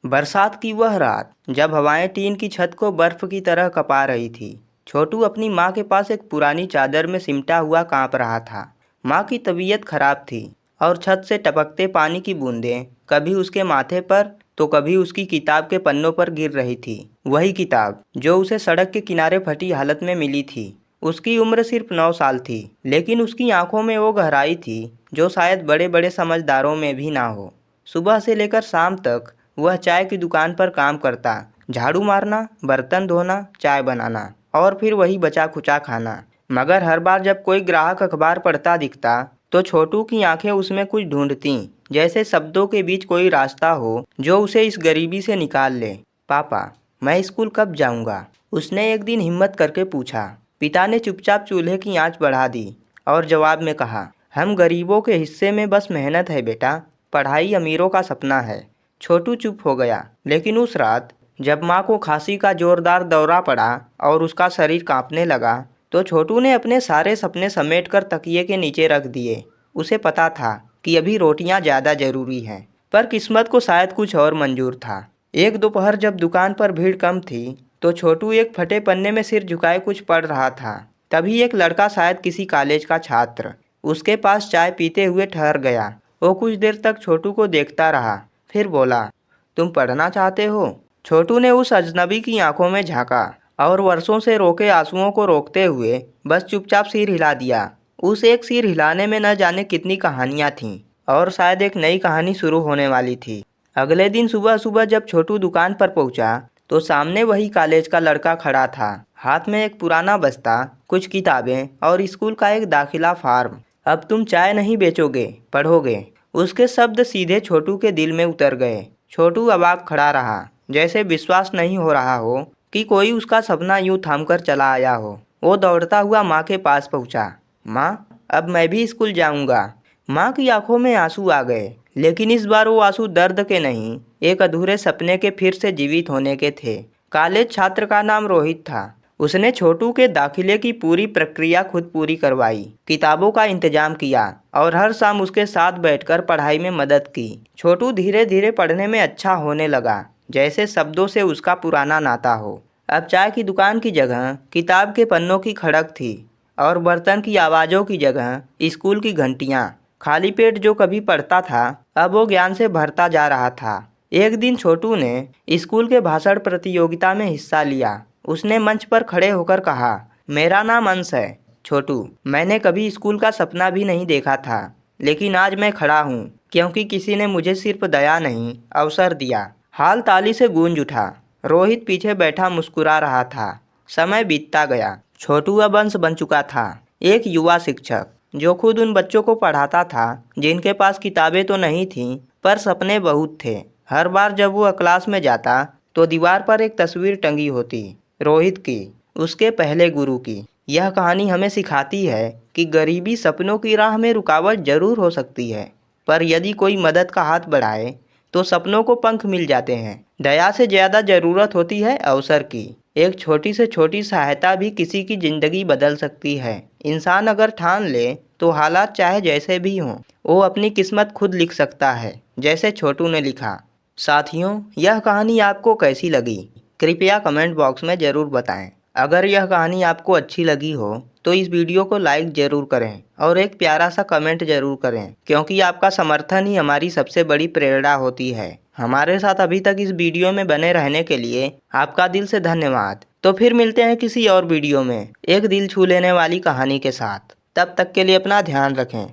बरसात की वह रात जब हवाएं टीन की छत को बर्फ की तरह कपा रही थी। छोटू अपनी माँ के पास एक पुरानी चादर में सिमटा हुआ कांप रहा था। माँ की तबीयत खराब थी और छत से टपकते पानी की बूंदें कभी उसके माथे पर तो कभी उसकी किताब के पन्नों पर गिर रही थी। वही किताब जो उसे सड़क के किनारे फटी हालत में मिली थी। उसकी उम्र सिर्फ 9 साल थी, लेकिन उसकी आंखों में वो गहराई थी जो शायद बड़े बड़े समझदारों में भी ना हो। सुबह से लेकर शाम तक वह चाय की दुकान पर काम करता, झाड़ू मारना, बर्तन धोना, चाय बनाना और फिर वही बचा खुचा खाना। मगर हर बार जब कोई ग्राहक अखबार पढ़ता दिखता तो छोटू की आंखें उसमें कुछ ढूंढती, जैसे शब्दों के बीच कोई रास्ता हो जो उसे इस गरीबी से निकाल ले। पापा, मैं स्कूल कब जाऊंगा? उसने एक दिन हिम्मत करके पूछा। पिता ने चुपचाप चूल्हे की आंच बढ़ा दी और जवाब में कहा, हम गरीबों के हिस्से में बस मेहनत है बेटा, पढ़ाई अमीरों का सपना है। छोटू चुप हो गया, लेकिन उस रात जब माँ को खांसी का जोरदार दौरा पड़ा और उसका शरीर कांपने लगा, तो छोटू ने अपने सारे सपने समेटकर तकिए के नीचे रख दिए। उसे पता था कि अभी रोटियां ज़्यादा ज़रूरी हैं, पर किस्मत को शायद कुछ और मंजूर था। एक दोपहर जब दुकान पर भीड़ कम थी, तो छोटू एक फटे पन्ने में सिर झुकाए कुछ पढ़ रहा था। तभी एक लड़का, शायद किसी कॉलेज का छात्र, उसके पास चाय पीते हुए ठहर गया। वो कुछ देर तक छोटू को देखता रहा, फिर बोला, तुम पढ़ना चाहते हो? छोटू ने उस अजनबी की आंखों में झांका और वर्षों से रोके आंसुओं को रोकते हुए बस चुपचाप सिर हिला दिया। उस एक सिर हिलाने में न जाने कितनी कहानियां थीं और शायद एक नई कहानी शुरू होने वाली थी। अगले दिन सुबह सुबह जब छोटू दुकान पर पहुंचा, तो सामने वही कॉलेज का लड़का खड़ा था, हाथ में एक पुराना बस्ता, कुछ किताबें और स्कूल का एक दाखिला फार्म। अब तुम चाय नहीं बेचोगे, पढ़ोगे। उसके शब्द सीधे छोटू के दिल में उतर गए। छोटू अवाक खड़ा रहा, जैसे विश्वास नहीं हो रहा हो कि कोई उसका सपना यूं थामकर चला आया हो। वो दौड़ता हुआ माँ के पास पहुँचा। माँ, अब मैं भी स्कूल जाऊँगा। माँ की आंखों में आंसू आ गए, लेकिन इस बार वो आंसू दर्द के नहीं, एक अधूरे सपने के फिर से जीवित होने के थे। कॉलेज छात्र का नाम रोहित था। उसने छोटू के दाखिले की पूरी प्रक्रिया खुद पूरी करवाई, किताबों का इंतजाम किया और हर शाम उसके साथ बैठकर पढ़ाई में मदद की। छोटू धीरे धीरे पढ़ने में अच्छा होने लगा, जैसे शब्दों से उसका पुराना नाता हो। अब चाय की दुकान की जगह किताब के पन्नों की खड़क थी और बर्तन की आवाज़ों की जगह स्कूल की घंटियाँ। खाली पेट जो कभी पढ़ता था, अब वो ज्ञान से भरता जा रहा था। एक दिन छोटू ने स्कूल के भाषण प्रतियोगिता में हिस्सा लिया। उसने मंच पर खड़े होकर कहा, मेरा नाम अंश है। छोटू, मैंने कभी स्कूल का सपना भी नहीं देखा था, लेकिन आज मैं खड़ा हूँ क्योंकि किसी ने मुझे सिर्फ दया नहीं, अवसर दिया। हाल ताली से गूंज उठा। रोहित पीछे बैठा मुस्कुरा रहा था। समय बीतता गया। छोटू अब अंश बन चुका था, एक युवा शिक्षक जो खुद उन बच्चों को पढ़ाता था जिनके पास किताबें तो नहीं थीं, पर सपने बहुत थे। हर बार जब वो क्लास में जाता, तो दीवार पर एक तस्वीर टंगी होती, रोहित की, उसके पहले गुरु की। यह कहानी हमें सिखाती है कि गरीबी सपनों की राह में रुकावट जरूर हो सकती है, पर यदि कोई मदद का हाथ बढ़ाए तो सपनों को पंख मिल जाते हैं। दया से ज़्यादा ज़रूरत होती है अवसर की। एक छोटी से छोटी सहायता भी किसी की ज़िंदगी बदल सकती है। इंसान अगर ठान ले तो हालात चाहे जैसे भी हों, वो अपनी किस्मत खुद लिख सकता है, जैसे छोटू ने लिखा। साथियों, यह कहानी आपको कैसी लगी? कृपया कमेंट बॉक्स में ज़रूर बताएं। अगर यह कहानी आपको अच्छी लगी हो तो इस वीडियो को लाइक ज़रूर करें और एक प्यारा सा कमेंट ज़रूर करें, क्योंकि आपका समर्थन ही हमारी सबसे बड़ी प्रेरणा होती है। हमारे साथ अभी तक इस वीडियो में बने रहने के लिए आपका दिल से धन्यवाद। तो फिर मिलते हैं किसी और वीडियो में एक दिल छू लेने वाली कहानी के साथ। तब तक के लिए अपना ध्यान रखें।